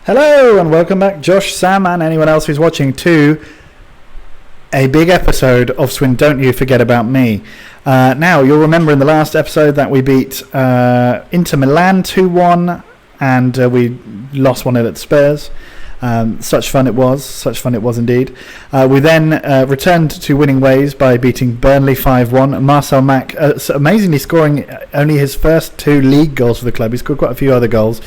Hello and welcome back, Josh, Sam and anyone else who's watching, to a big episode of Swindon't You Forget About Me. Now, you'll remember in the last episode that we beat Inter Milan 2-1 and we lost 1-0 at Spurs. Such fun it was indeed. We then returned to winning ways by beating Burnley 5-1. Marcel Mack amazingly scoring only his first 2 league goals for the club. He scored quite a few other goals,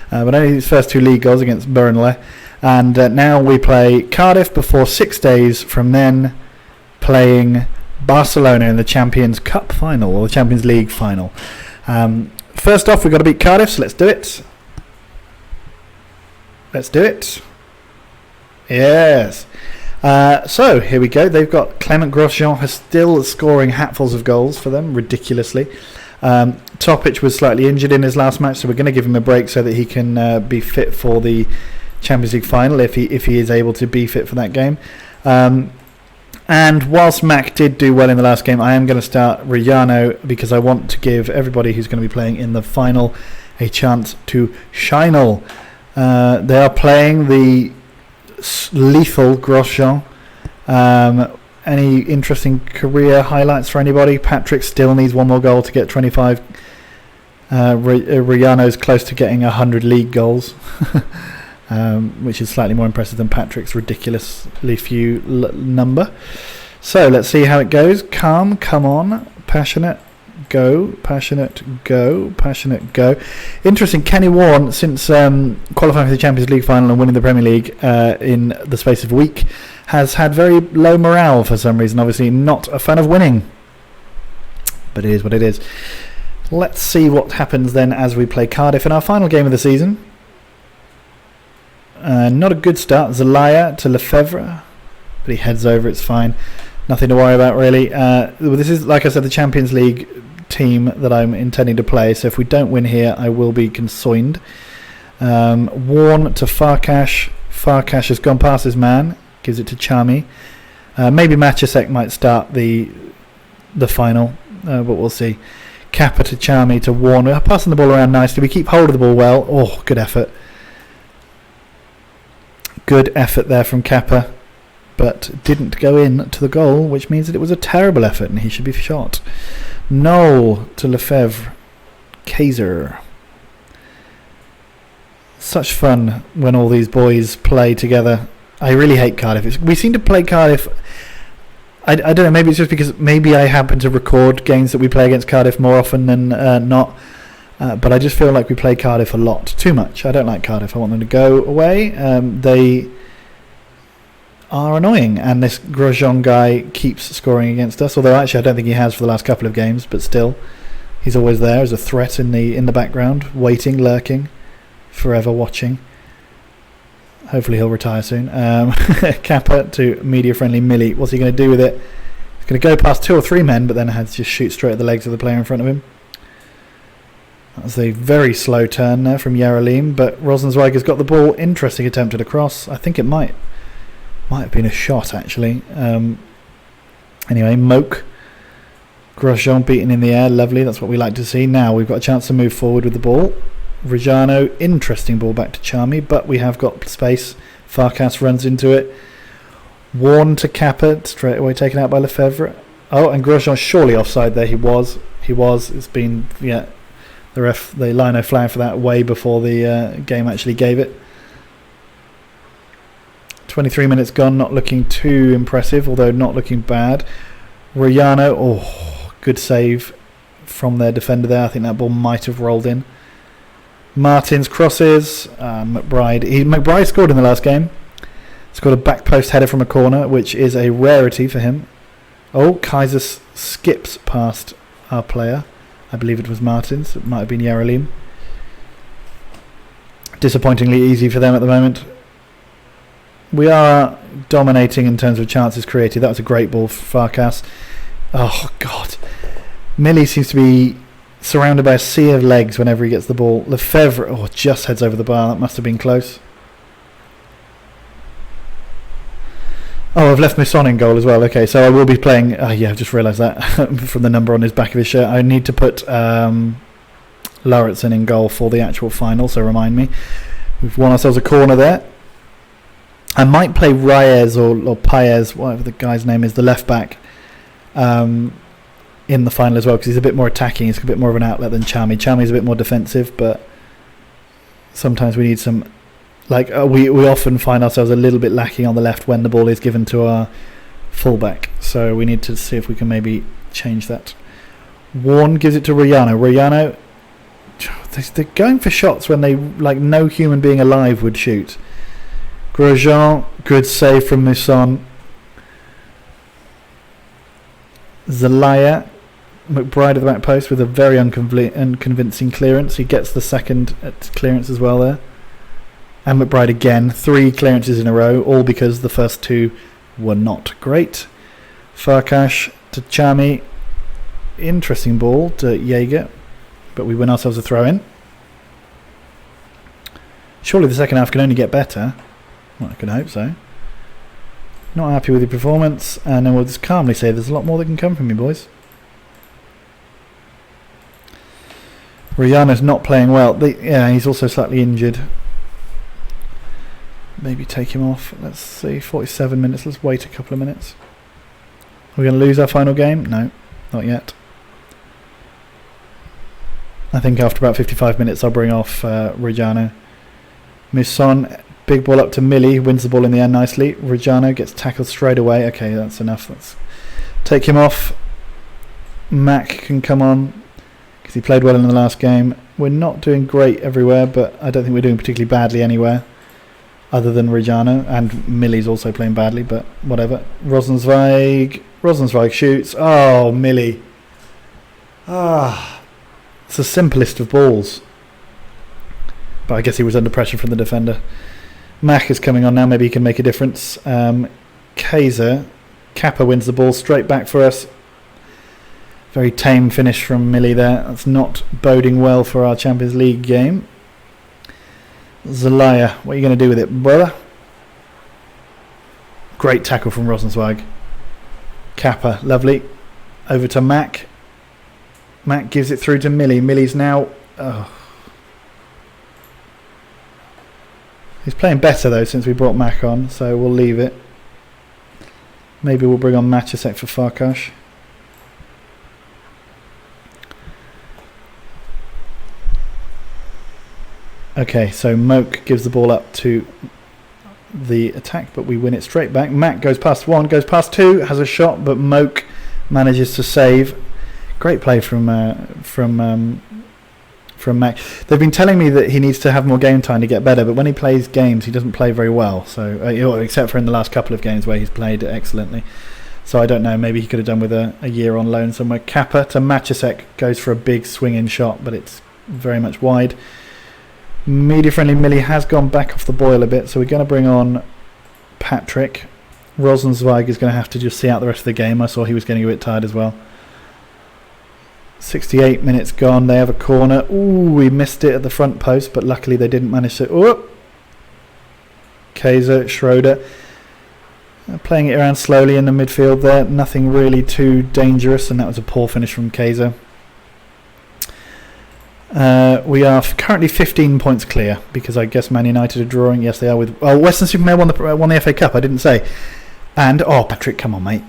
but only his first 2 league goals against Burnley. And now we play Cardiff before 6 days from then playing Barcelona in the Champions Cup final, or the Champions League final. First off, we've got to beat Cardiff, so let's do it. Let's do it. Yes. So here we go. They've got Clement Grosjean, who's still scoring hatfuls of goals for them, ridiculously. Topic was slightly injured in his last match, so we're going to give him a break so that he can be fit for the Champions League final if he is able to be fit for that game. And whilst Mac did do well in the last game, I am going to start Riano because I want to give everybody who's going to be playing in the final a chance to shine. They are playing the lethal Grosjean. Any interesting career highlights for anybody? Patrick still needs 1 more goal to get 25. Riano's close to getting 100 league goals, which is slightly more impressive than Patrick's ridiculously few number. So let's see how it goes. Calm, come on, passionate. Go, passionate, go, passionate, go. Interesting, Kenny Warren, since qualifying for the Champions League final and winning the Premier League in the space of a week, has had very low morale for some reason. Obviously not a fan of winning, but it is what it is. Let's see what happens then as we play Cardiff in our final game of the season. Not a good start. Zelaya to Lefebvre, but he heads over, it's fine. Nothing to worry about really. This is, like I said, the Champions League team that I'm intending to play, so if we don't win here I will be consoined. Warren to Farkash. Farkash has gone past his man, gives it to Charmy. Maybe Matusek might start the final, but we'll see. Kappa to Charmy to Warren. We're passing the ball around nicely. We keep hold of the ball well. Oh, good effort. Good effort there from Kappa, but didn't go in to the goal, which means that it was a terrible effort and he should be shot. No to Lefebvre. Kaiser. Such fun when all these boys play together. I really hate Cardiff. We seem to play Cardiff, I don't know, maybe it's just because maybe I happen to record games that we play against Cardiff more often than not, but I just feel like we play Cardiff a lot, too much. I don't like Cardiff. I want them to go away. They are annoying, and this Grosjean guy keeps scoring against us, although actually I don't think he has for the last couple of games, but still he's always there as a threat in the background, waiting, lurking, forever watching. Hopefully he'll retire soon. Kappa to media friendly Millie. What's he going to do with it? He's going to go past 2 or 3 men, but then had to just shoot straight at the legs of the player in front of him. That was a very slow turn there from Yaralim, but Rosenzweiger's got the ball. Interesting attempt at a cross. I think it might have been a shot actually. Anyway, Moke. Grosjean beaten in the air, lovely, that's what we like to see. Now we've got a chance to move forward with the ball. Reggiano, interesting ball back to Charmy, but we have got space. Farkas runs into it. Warren to Kappa, straight away taken out by Lefebvre. Oh, and Grosjean surely offside there. He was. It's been, the lino flag for that way before the game actually gave it. 23 minutes gone, not looking too impressive, although not looking bad. Riano, good save from their defender there. I think that ball might have rolled in. Martin's crosses. McBride scored in the last game. Scored a back post header from a corner, which is a rarity for him. Oh, Kaiser skips past our player. I believe it was Martins. It might have been Yaralim. Disappointingly easy for them at the moment. We are dominating in terms of chances created. That was a great ball for Farkas. Oh, God. Millie seems to be surrounded by a sea of legs whenever he gets the ball. Lefebvre, just heads over the bar. That must have been close. Oh, I've left Misson in goal as well. Okay, so I will be playing... I've just realised that from the number on his back of his shirt. I need to put Lauritsen in goal for the actual final, so remind me. We've won ourselves a corner there. I might play Reyes or Paez, whatever the guy's name is, the left back, in the final as well, because he's a bit more attacking. He's a bit more of an outlet than Chami. Chami's a bit more defensive, but sometimes we need some... we often find ourselves a little bit lacking on the left when the ball is given to our fullback. So we need to see if we can maybe change that. Warren gives it to Riano. Riano, they're going for shots when they no human being alive would shoot. Grosjean, good save from Muson. Zelaya, McBride at the back post with a very unconvincing clearance. He gets the second clearance as well there. And McBride again, 3 clearances in a row, all because the first 2 were not great. Farkash to Chami. Interesting ball to Jaeger, but we win ourselves a throw-in. Surely the second half can only get better. Well, I can hope so. Not happy with your performance, and then we'll just calmly say there's a lot more that can come from you, boys. Rihanna's not playing well. He's also slightly injured. Maybe take him off. Let's see, 47 minutes. Let's wait a couple of minutes. Are we going to lose our final game? No, not yet. I think after about 55 minutes I'll bring off Reggiano. Muson, big ball up to Millie, wins the ball in the end nicely. Reggiano gets tackled straight away. Okay, that's enough. Let's take him off. Mac can come on because he played well in the last game. We're not doing great everywhere, but I don't think we're doing particularly badly anywhere other than Reggiano, and Millie's also playing badly, but whatever. Rosenzweig shoots. Oh, Millie. It's the simplest of balls. But I guess he was under pressure from the defender. Mack is coming on now. Maybe he can make a difference. Kaiser. Kappa wins the ball straight back for us. Very tame finish from Millie there. That's not boding well for our Champions League game. Zelaya, what are you going to do with it, brother? Great tackle from Rosenzweig. Kappa, lovely. Over to Mack. Mack gives it through to Millie. Millie's now... He's playing better though since we brought Mack on, so we'll leave it. Maybe we'll bring on Matusek for Farkash. Okay, so Moke gives the ball up to the attack, but we win it straight back. Mack goes past 1, goes past 2, has a shot, but Moke manages to save. Great play from Mac. They've been telling me that he needs to have more game time to get better, but when he plays games, he doesn't play very well. So, except for in the last couple of games where he's played excellently. So I don't know. Maybe he could have done with a year on loan somewhere. Kappa to Matusek goes for a big swinging shot, but it's very much wide. Media-friendly Millie has gone back off the boil a bit, so we're going to bring on Patrick. Rosenzweig is going to have to just see out the rest of the game. I saw he was getting a bit tired as well. 68 minutes gone. They have a corner. Ooh, we missed it at the front post, but luckily they didn't manage to... Ooh! Kaiser, Schroeder. Playing it around slowly in the midfield there. Nothing really too dangerous, and that was a poor finish from Kaiser. We are currently 15 points clear, because I guess Man United are drawing. Yes, they are with... Oh, Western-super-Mare won the FA Cup. I didn't say. And... Oh, Patrick, come on, mate.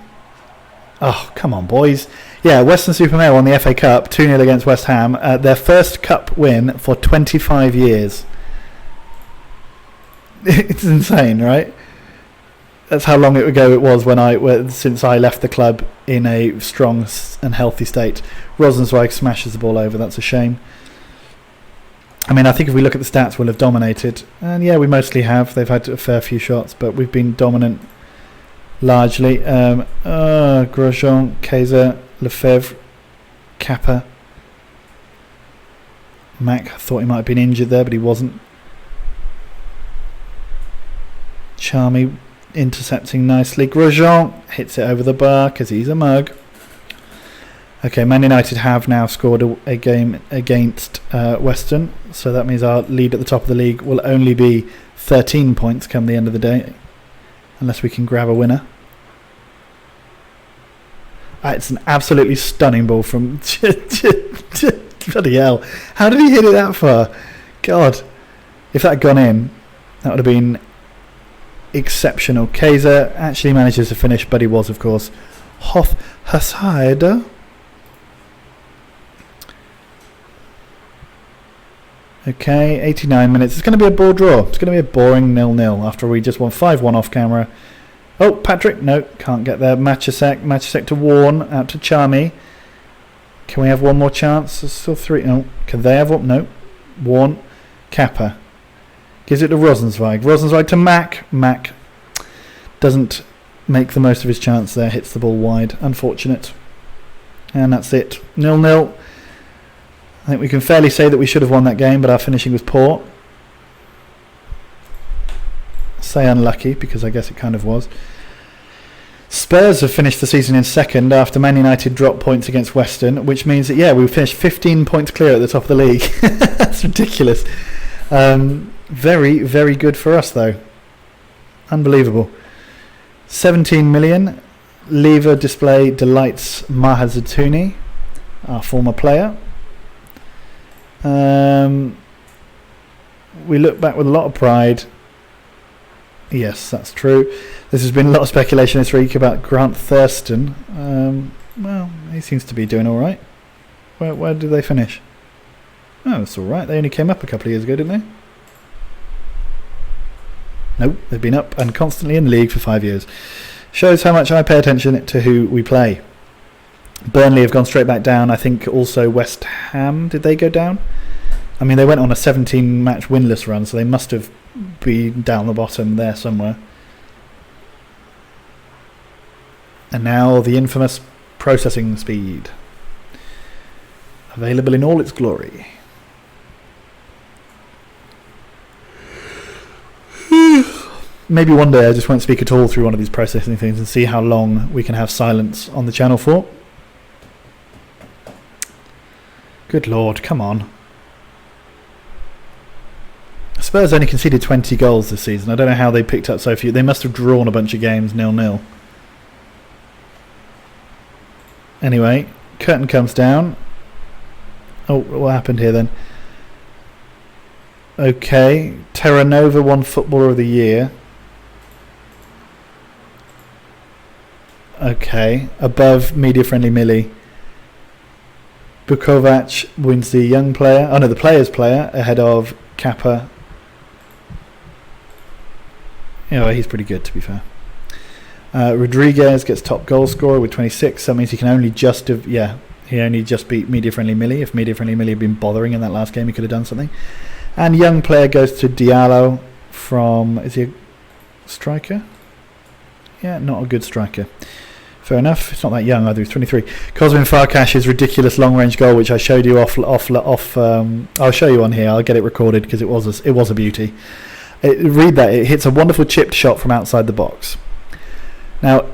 Oh, come on, boys. Yeah, Western-super-Mare won the FA Cup 2-0 against West Ham. Their first cup win for 25 years. It's insane, right? That's how long ago it was since I left the club in a strong and healthy state. Rosenzweig smashes the ball over. That's a shame. I mean, I think if we look at the stats, we'll have dominated. And yeah, we mostly have. They've had a fair few shots, but we've been dominant largely. Grosjean, Kaiser, Lefebvre, Kappa. Mac thought he might have been injured there, but he wasn't. Charmy intercepting nicely. Grosjean hits it over the bar because he's a mug. Okay, Man United have now scored a game against Western, so that means our lead at the top of the league will only be 13 points come the end of the day, unless we can grab a winner. It's an absolutely stunning ball from... Bloody hell. How did he hit it that far? God. If that had gone in, that would have been exceptional. Kaiser actually manages to finish, but he was, of course, offside. Okay, 89 minutes. It's going to be a ball draw. It's going to be a boring 0-0 after we just won 5-1 off camera. Oh, Patrick. No, can't get there. Matchasek to Warren. Out to Charmy. Can we have one more chance? There's still 3. No. Can they have one? No. Warren. Kappa. Gives it to Rosenzweig. Rosenzweig to Mac. Mac doesn't make the most of his chance there. Hits the ball wide. Unfortunate. And that's it. 0-0. I think we can fairly say that we should have won that game, but our finishing was poor. Say unlucky, because I guess it kind of was. Spurs have finished the season in second after Man United dropped points against Western, which means that, yeah, we finished 15 points clear at the top of the league. That's ridiculous. Very, very good for us, though. Unbelievable. 17 million. Lever display delights Mahazatuni, our former player. We look back with a lot of pride. Yes, that's true. There's been a lot of speculation this week about Grant Thurston. Well, he seems to be doing all right. Where did they finish? Oh, it's all right. They only came up a couple of years ago, didn't they? Nope, they've been up and constantly in the league for 5 years. Shows how much I pay attention to who we play. Burnley have gone straight back down. I think also West Ham, did they go down? I mean, they went on a 17-match winless run, so they must have been down the bottom there somewhere. And now the infamous processing speed. Available in all its glory. Maybe one day I just won't speak at all through one of these processing things and see how long we can have silence on the channel for. Good lord, come on. Spurs only conceded 20 goals this season. I don't know how they picked up so few. They must have drawn a bunch of games 0-0. Anyway, curtain comes down. Oh, what happened here then? Okay, Terra Nova won Footballer of the Year. Okay, above media-friendly Millie. Bukovac wins the young player. Oh no, the player's player ahead of Kappa. Yeah, he's pretty good to be fair. Rodriguez gets top goal scorer with 26. That means he can only just have, he only just beat media-friendly Millie. If media-friendly Millie had been bothering in that last game, he could have done something. And young player goes to Diallo from, is he a striker? Yeah, not a good striker. Fair enough. It's not that young either. He's 23. Cosmin Farkash's ridiculous long-range goal, which I showed you off. I'll show you on here. I'll get it recorded because it was a beauty. Read that. It hits a wonderful chipped shot from outside the box. Now,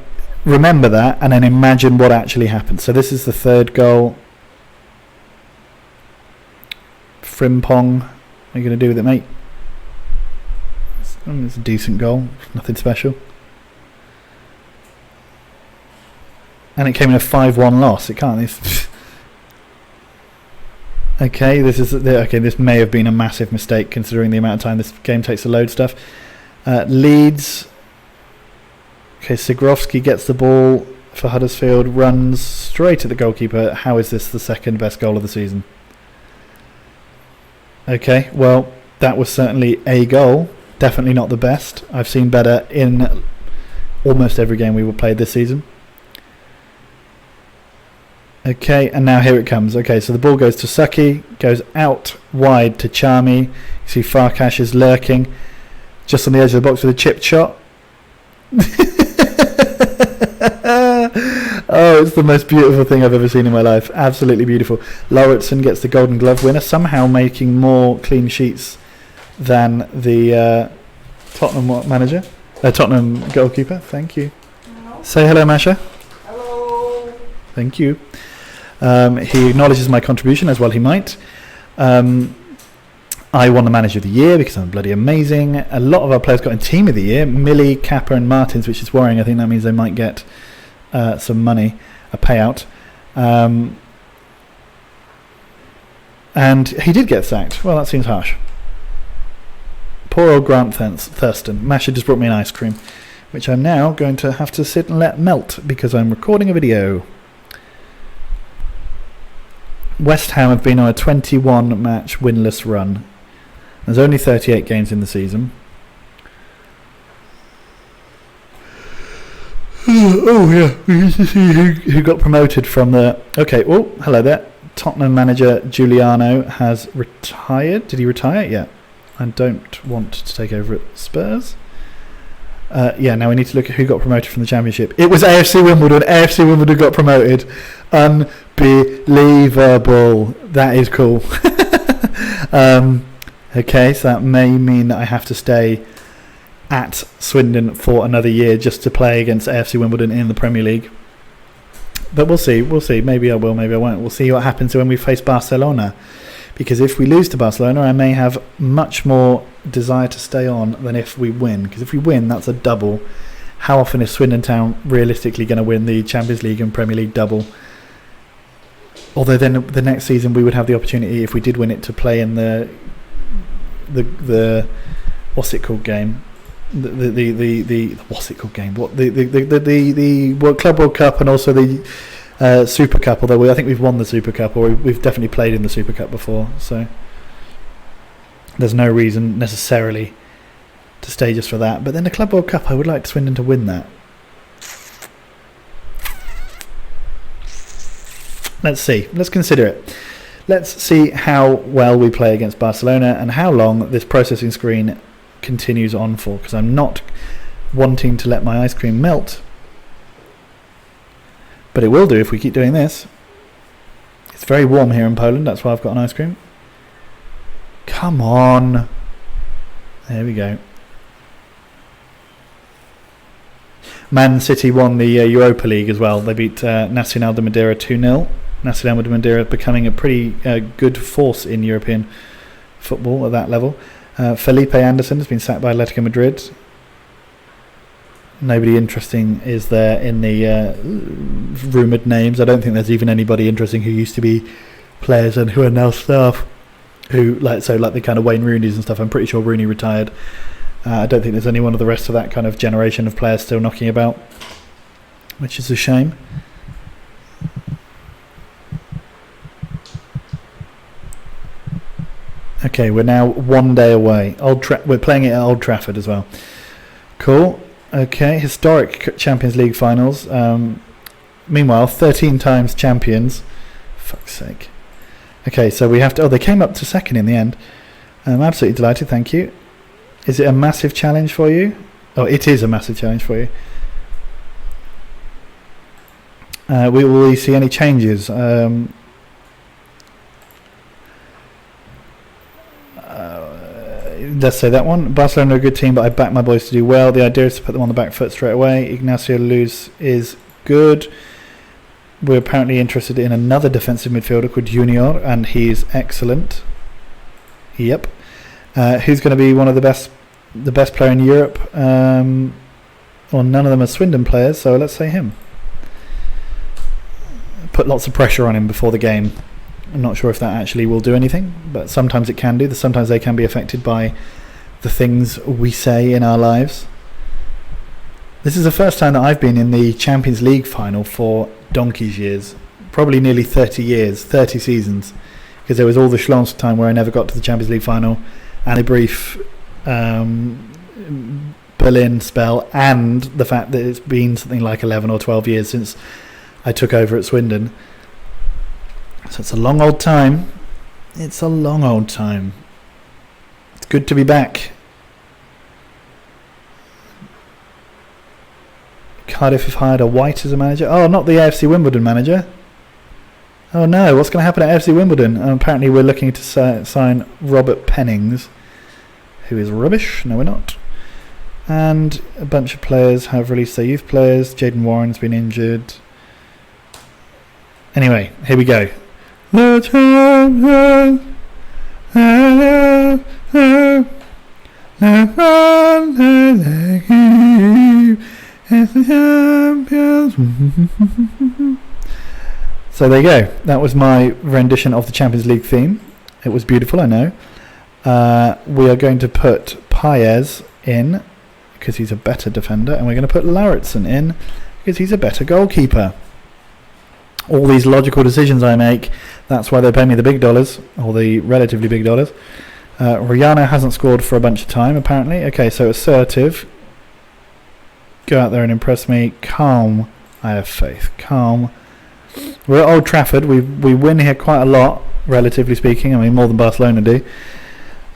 remember that, and then imagine what actually happened. So this is the third goal. Frimpong, what are you going to do with it, mate? It's a decent goal. Nothing special. And it came in a 5-1 loss. It can't. Okay, this may have been a massive mistake considering the amount of time this game takes to load stuff. Leeds. Okay, Sigrovsky gets the ball for Huddersfield, runs straight at the goalkeeper. How is this the second best goal of the season? Okay, well, that was certainly a goal. Definitely not the best. I've seen better in almost every game we played this season. Okay, and now here it comes. Okay, so the ball goes to Sucky, goes out wide to Charmy. You see Farkash is lurking just on the edge of the box with a chipped shot. Oh, it's the most beautiful thing I've ever seen in my life. Absolutely beautiful. Lauritsen gets the Golden Glove winner, somehow making more clean sheets than the Tottenham manager. Tottenham goalkeeper. Thank you. Hello. Say hello, Masha. Hello. Thank you. He acknowledges my contribution, as well he might. I won the Manager of the Year because I'm bloody amazing. A lot of our players got in Team of the Year. Millie, Kappa and Martins, which is worrying. I think that means they might get some money, a payout. And he did get sacked. Well, that seems harsh. Poor old Grant Thurston. Masha just brought me an ice cream, which I'm now going to have to sit and let melt because I'm recording a video. West Ham have been on a 21-match winless run. There's only 38 games in the season. Oh yeah, we need to see who got promoted from the... Okay, oh, hello there. Tottenham manager Giuliano has retired. Did he retire? Yeah. I don't want to take over at Spurs. Yeah, now we need to look at who got promoted from the Championship. It was AFC Wimbledon. AFC Wimbledon got promoted. Unbelievable. That is cool. Okay, so that may mean that I have to stay at Swindon for another year just to play against AFC Wimbledon in the Premier League. But we'll see. Maybe I will, maybe I won't. We'll see what happens when we face Barcelona. Because if we lose to Barcelona, I may have much more desire to stay on than if we win. Because if we win, that's a double. How often is Swindon Town realistically going to win the Champions League and Premier League double? Although then the next season we would have the opportunity, if we did win it, to play in the what's it called game? The what's it called game? What the Club World Cup and also the Super Cup, although I think we've won the Super Cup, or we've definitely played in the Super Cup before, so there's no reason necessarily to stay just for that. But then the Club World Cup, I would like Swindon to win that. Let's see. Let's consider it. Let's see how well we play against Barcelona and how long this processing screen continues on for, because I'm not wanting to let my ice cream melt. But it will do if we keep doing this. It's very warm here in Poland, that's why I've got an ice cream. Come on. There we go. Man City won the Europa League as well. They beat Nacional de Madeira 2-0. Nacional de Madeira becoming a pretty good force in European football at that level. Felipe Anderson has been sacked by Atletico Madrid. Nobody interesting is there in the rumoured names. I don't think there's even anybody interesting who used to be players and who are now staff. Who like the kind of Wayne Rooney's and stuff. I'm pretty sure Rooney retired. I don't think there's any one of the rest of that kind of generation of players still knocking about, which is a shame. Okay, we're now 1 day away. We're playing it at Old Trafford as well. Cool. Okay, historic Champions League finals. Meanwhile, 13 times champions. Fuck's sake. Okay, so we have to... Oh, they came up to second in the end. I'm absolutely delighted, thank you. Is it a massive challenge for you? Oh, it is a massive challenge for you. Will we see any changes? Let's say that one. Barcelona are a good team, but I back my boys to do well. The idea is to put them on the back foot straight away. Ignacio Luz is good. We're apparently interested in another defensive midfielder called Junior, and he's excellent. Yep. Who's going to be one of the best player in Europe? Well, none of them are Swindon players, so let's say him. Put lots of pressure on him before the game. I'm not sure if that actually will do anything, but sometimes it can do. Sometimes they can be affected by the things we say in our lives. This is the first time that I've been in the Champions League final for donkey's years. Probably nearly 30 years, 30 seasons. Because there was all the Schlons time where I never got to the Champions League final, and a brief Berlin spell, and the fact that it's been something like 11 or 12 years since I took over at Swindon. So it's a long old time. It's a long old time. It's good to be back. Cardiff have hired a White as a manager. Oh, not the AFC Wimbledon manager. Oh no, what's going to happen at AFC Wimbledon? Apparently we're looking to sign Robert Pennings, who is rubbish. No, we're not. And a bunch of players have released their youth players. Jaden Warren's been injured. Anyway, here we go. The champions, So there you go. That was my rendition of the Champions League theme. It was beautiful, I know. We are going to put Paez in because he's a better defender, and we're going to put Lauritsen in because he's a better goalkeeper. All these logical decisions I make, that's why they pay me the big dollars, or the relatively big dollars. Rihanna hasn't scored for a bunch of time, apparently. Okay, so assertive. Go out there and impress me. Calm. I have faith. Calm. We're at Old Trafford. We win here quite a lot, relatively speaking. I mean, more than Barcelona do.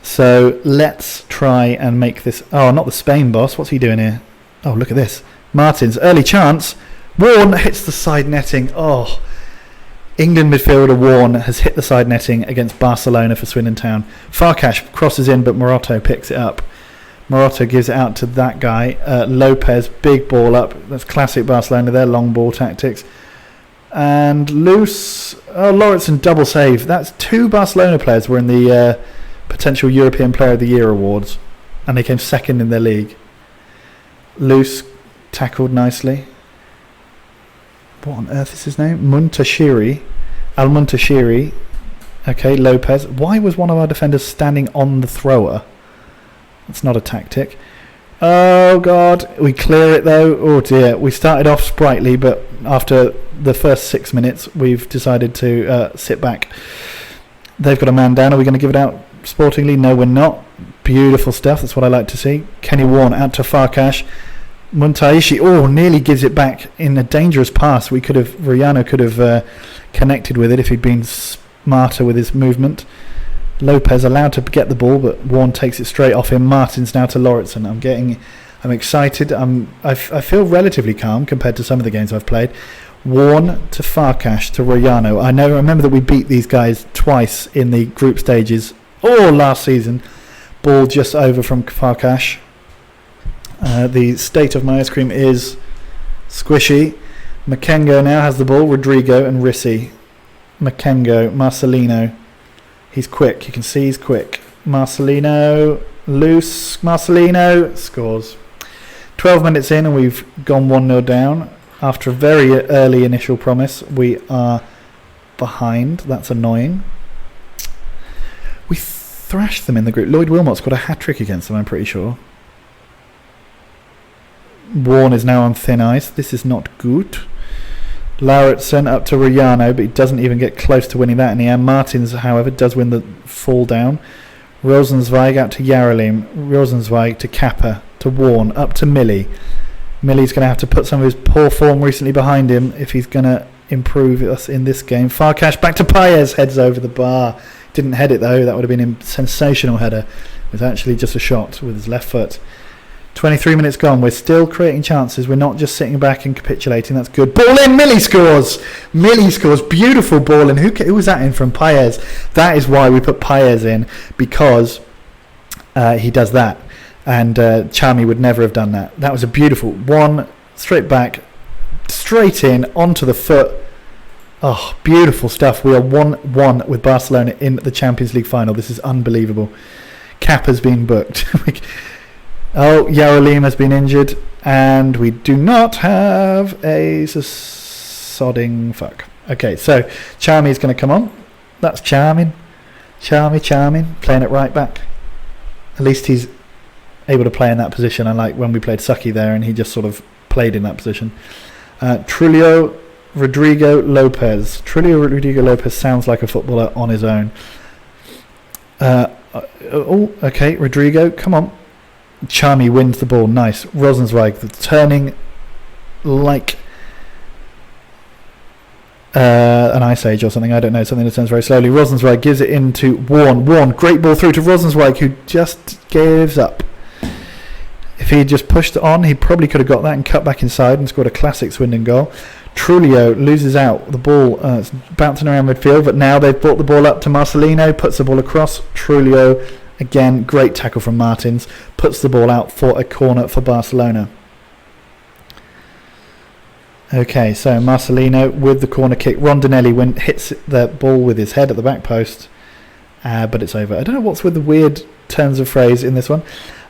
So let's try and make this... Oh, not the Spain boss. What's he doing here? Oh, look at this. Martins, early chance. Warren hits the side netting. Oh, England midfielder Warren has hit the side netting against Barcelona for Swindon Town. Farkash crosses in, but Morato picks it up. Morato gives it out to that guy. Lopez, big ball up. That's classic Barcelona, their long ball tactics. And loose. Oh, Lauritsen double save. That's 2 Barcelona players were in the potential European Player of the Year awards, and they came second in their league. Loose tackled nicely. What on earth is his name? Muntashiri. Al-Muntashiri. Okay, Lopez. Why was one of our defenders standing on the thrower? That's not a tactic. Oh, God. We clear it, though. Oh, dear. We started off sprightly, but after the first 6 minutes, we've decided to sit back. They've got a man down. Are we going to give it out sportingly? No, we're not. Beautiful stuff. That's what I like to see. Kenny Warren out to Farkash. Muntaishi, nearly gives it back in a dangerous pass. Rihanna could have connected with it if he'd been smarter with his movement. Lopez allowed to get the ball, but Warren takes it straight off him. Martins now to Lauritsen. I'm excited. I feel relatively calm compared to some of the games I've played. Warren to Farkash to Rihanna. I remember that we beat these guys twice in the group stages. Last season. Ball just over from Farkash. The state of my ice cream is squishy. Makengo now has the ball. Rodrigo and Rissi. Makengo, Marcelino. He's quick. You can see he's quick. Marcelino, loose. Marcelino scores. 12 minutes in and we've gone 1-0 down. After a very early initial promise, we are behind. That's annoying. We thrashed them in the group. Lloyd Wilmot's got a hat-trick against them, I'm pretty sure. Warren is now on thin ice. This is not good. Lauritsen up to Riano, but he doesn't even get close to winning that in the end. Martins, however, does win the fall down. Rosenzweig out to Yarolim. Rosenzweig to Kappa, to Warren, up to Millie. Millie's going to have to put some of his poor form recently behind him if he's going to improve us in this game. Farkash back to Paez, heads over the bar. Didn't head it though, that would have been a sensational header. It was actually just a shot with his left foot. 23 minutes gone, we're still creating chances, we're not just sitting back and capitulating. That's good. Ball in, Millie scores! Millie scores, beautiful ball in. Who was that in from Paez? That is why we put Paez in, because he does that. And Chami would never have done that. That was a beautiful one, straight back, straight in, onto the foot. Oh, beautiful stuff. We are 1-1 with Barcelona in the Champions League final. This is unbelievable. Kappa's been booked. Yarolim has been injured, and we do not have a sodding fuck. Okay, so Chami's going to come on. That's charming. Charming. Playing it right back. At least he's able to play in that position, unlike when we played Sucky there and he just sort of played in that position. Trulio Rodrigo Lopez. Trulio Rodrigo Lopez sounds like a footballer on his own. Okay, Rodrigo, come on. Chami wins the ball. Nice. Rosenzweig turning like an ice age or something. I don't know. Something that turns very slowly. Rosenzweig gives it into Warren. Great ball through to Rosenzweig, who just gives up. If he had just pushed it on, he probably could have got that and cut back inside and scored a classic Swindon goal. Trulio loses out. The ball it's bouncing around midfield, but now they've brought the ball up to Marcelino, puts the ball across. Trulio, again, great tackle from Martins, puts the ball out for a corner for Barcelona. Okay, so Marcelino with the corner kick. Rondinelli hits the ball with his head at the back post, but it's over. I don't know what's with the weird turns of phrase in this one.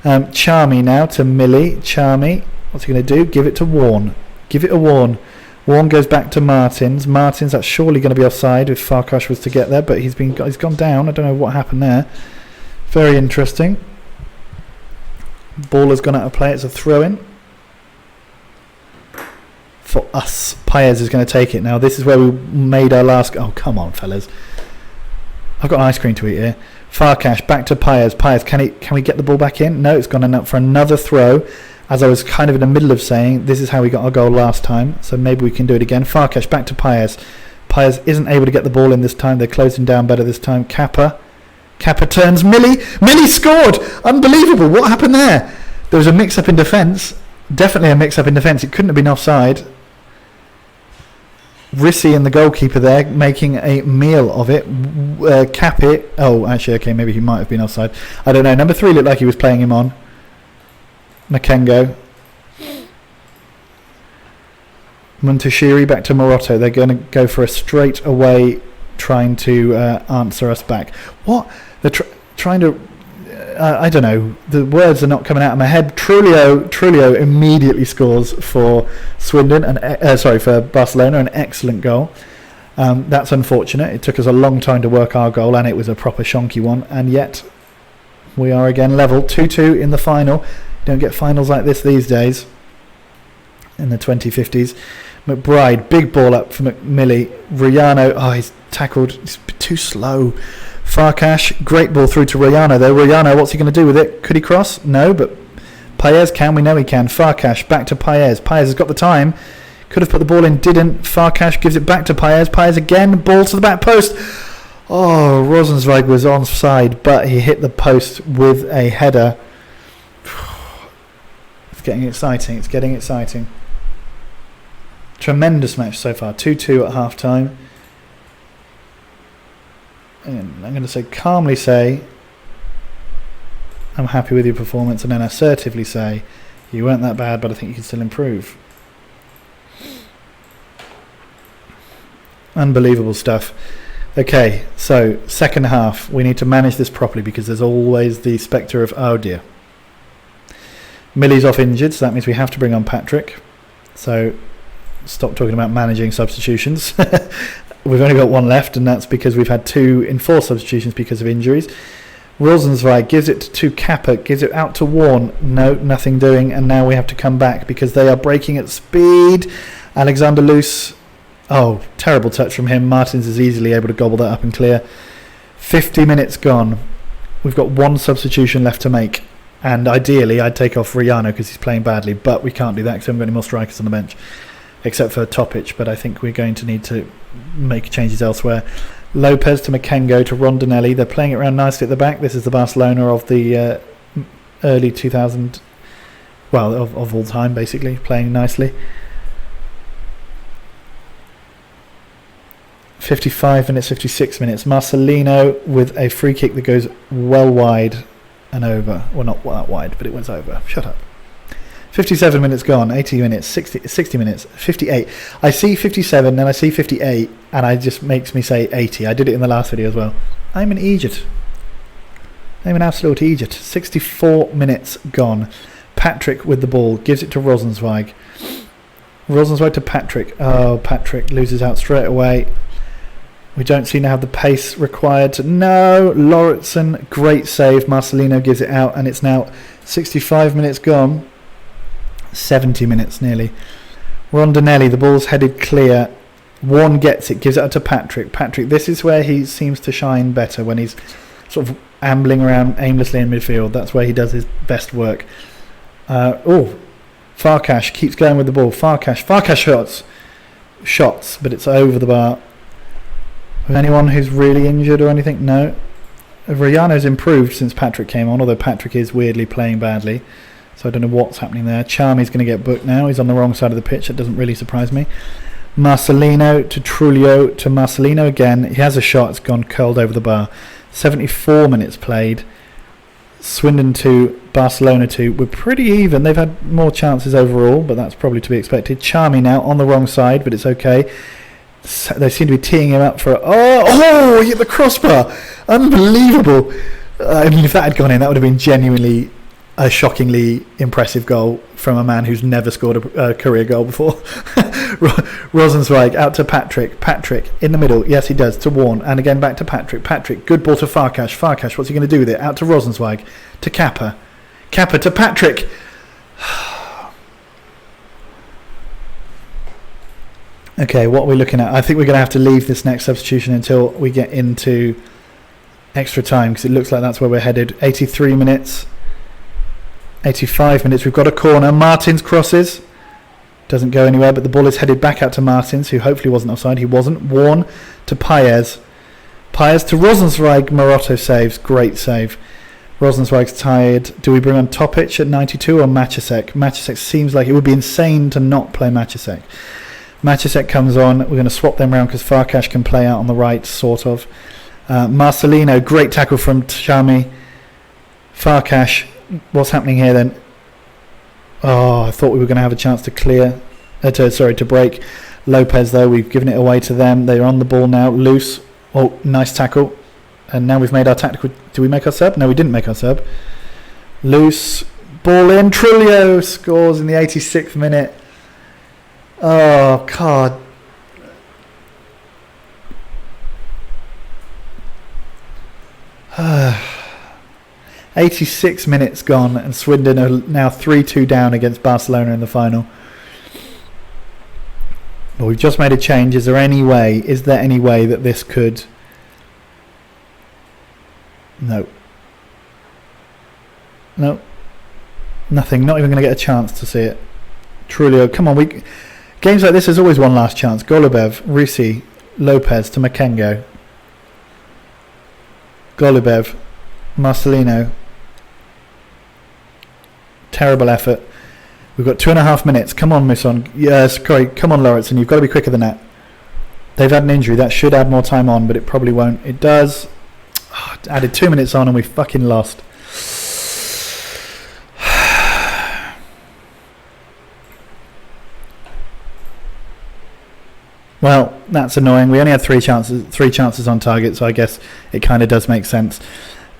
Chami now to Millie. Chami, what's he going to do? Give it to Warren. Give it a Warren. Warren goes back to Martins. Martins, that's surely going to be offside if Farkash was to get there, but he's gone down. I don't know what happened there. Very interesting. Ball has gone out of play. It's a throw-in for us. Paez is going to take it now. This is where we made our last... Oh, come on, fellas. I've got an ice cream to eat here. Farkash, back to Paez. Paez, can we get the ball back in? No, it's gone up for another throw. As I was kind of in the middle of saying, this is how we got our goal last time, so maybe we can do it again. Farkash, back to Paez. Paez isn't able to get the ball in this time. They're closing down better this time. Kappa turns. Millie scored! Unbelievable. What happened there? There was a mix-up in defence. Definitely a mix-up in defence. It couldn't have been offside. Rissi and the goalkeeper there making a meal of it. Capit. Oh, actually, okay, maybe he might have been offside. I don't know. Number 3 looked like he was playing him on. Makengo. Muntashiri back to Morotto. They're going to go for a straight away trying to answer us back. What? They're trying to... I don't know. The words are not coming out of my head. Trulio immediately scores for Swindon, for Barcelona, an excellent goal. That's unfortunate. It took us a long time to work our goal, and it was a proper shonky one. And yet, we are again level 2-2 in the final. Don't get finals like this these days. In the 2050s, McBride, big ball up for McMillie. Riano, he's tackled. He's too slow. Farkash, great ball through to Riano though. Riano, what's he going to do with it? Could he cross? No, but Paez can. We know he can. Farkash, back to Paez. Paez has got the time. Could have put the ball in, didn't. Farkash gives it back to Paez. Paez again, ball to the back post. Oh, Rosenzweig was onside, but he hit the post with a header. It's getting exciting. Tremendous match so far. 2-2 at half time. And I'm going to calmly say I'm happy with your performance, and then assertively say you weren't that bad, but I think you can still improve. Unbelievable stuff. Okay, so second half, we need to manage this properly because there's always the spectre of, oh dear. Millie's off injured, so that means we have to bring on Patrick. So stop talking about managing substitutions. We've only got one left, and that's because we've had 2 in 4 substitutions because of injuries. Rosenzweig gives it to Kappa, gives it out to Warren. No, nothing doing, and now we have to come back because they are breaking at speed. Alexander loose. Oh, terrible touch from him. Martins is easily able to gobble that up and clear. 50 minutes gone. We've got 1 substitution left to make, and ideally I'd take off Riano because he's playing badly, but we can't do that because we haven't got any more strikers on the bench except for Topic, but I think we're going to need to make changes elsewhere. Lopez to Makengo to Rondinelli. They're playing it around nicely at the back. This is the Barcelona of the early 2000, well, of all time, basically, playing nicely. 55 minutes, 56 minutes. Marcelino with a free kick that goes well wide and over. Well, not that wide, but it went over. Shut up. 57 minutes gone, 80 minutes, 60 minutes, 58. I see 57 and I see 58 and it just makes me say 80. I did it in the last video as well. I'm an idiot. I'm an absolute idiot. 64 minutes gone. Patrick with the ball, gives it to Rosenzweig. Rosenzweig to Patrick. Oh, Patrick loses out straight away. We don't seem to have the pace required. No, Lauritsen, great save. Marcelino gives it out and it's now 65 minutes gone. 70 minutes nearly. Rondinelli, the ball's headed clear. Warren gets it, gives it up to Patrick. Patrick, this is where he seems to shine better, when he's sort of ambling around aimlessly in midfield. That's where he does his best work. Farkash keeps going with the ball. Farkash shots, but it's over the bar. Anyone who's really injured or anything? No. Riano's improved since Patrick came on, although Patrick is weirdly playing badly. So I don't know what's happening there. Charmy's going to get booked now. He's on the wrong side of the pitch. That doesn't really surprise me. Marcelino to Trulio to Marcelino again. He has a shot. It's gone curled over the bar. 74 minutes played. Swindon 2, Barcelona 2. We're pretty even. They've had more chances overall, but that's probably to be expected. Charmy now on the wrong side, but it's okay. They seem to be teeing him up for... he hit the crossbar. Unbelievable. I mean, if that had gone in, that would have been genuinely a shockingly impressive goal from a man who's never scored a career goal before. Rosenzweig out to Patrick. Patrick in the middle. Yes, he does. To Warren. And again back to Patrick. Patrick. Good ball to Farkash. Farkash, what's he going to do with it? Out to Rosenzweig. To Kappa. Kappa to Patrick. Okay, what are we looking at? I think we're going to have to leave this next substitution until we get into extra time, because it looks like that's where we're headed. 83 minutes. 85 minutes. We've got a corner. Martins crosses. Doesn't go anywhere, but the ball is headed back out to Martins, who hopefully wasn't offside. He wasn't. Warren to Paez. Paez to Rosenzweig. Morotto saves. Great save. Rosenzweig's tired. Do we bring on Topic at 92 or Matusek? Matusek seems like it would be insane to not play Matusek. Matusek comes on. We're going to swap them around because Farkash can play out on the right, sort of. Marcelino, great tackle from Chami. Farkash, what's happening here then? Oh, I thought we were going to have a chance to clear. To break. Lopez, though, we've given it away to them. They're on the ball now. Loose. Oh, nice tackle. And now we've made our tactical. Did we make our sub? No, we didn't make our sub. Loose. Ball in. Trulio scores in the 86th minute. Oh, God. Uh, 86 minutes gone, and Swindon are now 3-2 down against Barcelona in the final. But we've just made a change. Is there any way that this could... No. Nothing. Not even going to get a chance to see it. Trulio, come on. Games like this, there's always one last chance. Golubev, Risi, Lopez to Makengo. Golubev, Marcelino. Terrible effort. We've got 2.5 minutes. Come on, Muson. Yes, come on, Lauritsen. You've got to be quicker than that. They've had an injury. That should add more time on, but it probably won't. It does. Oh, added 2 minutes on and we fucking lost. Well, that's annoying. We only had three chances on target, so I guess it kind of does make sense.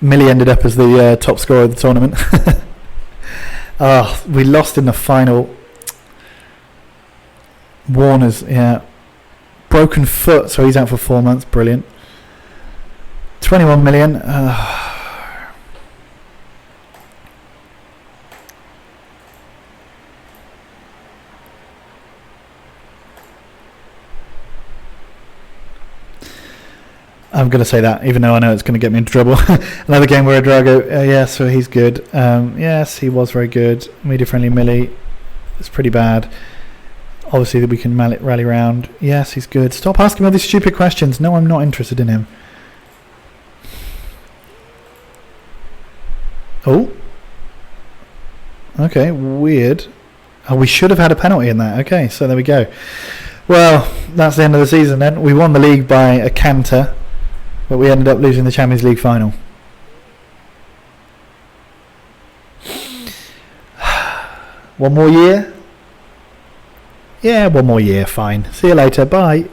Millie ended up as the top scorer of the tournament. Oh, we lost in the final. Warner's, broken foot, so he's out for 4 months. Brilliant. 21 million. I'm going to say that, even though I know it's going to get me into trouble. Another game where Drago, so he's good. Yes, he was very good. Media-friendly Millie, it's pretty bad. Obviously, that we can rally round. Yes, he's good. Stop asking all these stupid questions. No, I'm not interested in him. Oh. Okay, weird. Oh, we should have had a penalty in that. Okay, so there we go. Well, that's the end of the season then. We won the league by a canter, but we ended up losing the Champions League final. One more year? Yeah, one more year, fine. See you later, bye.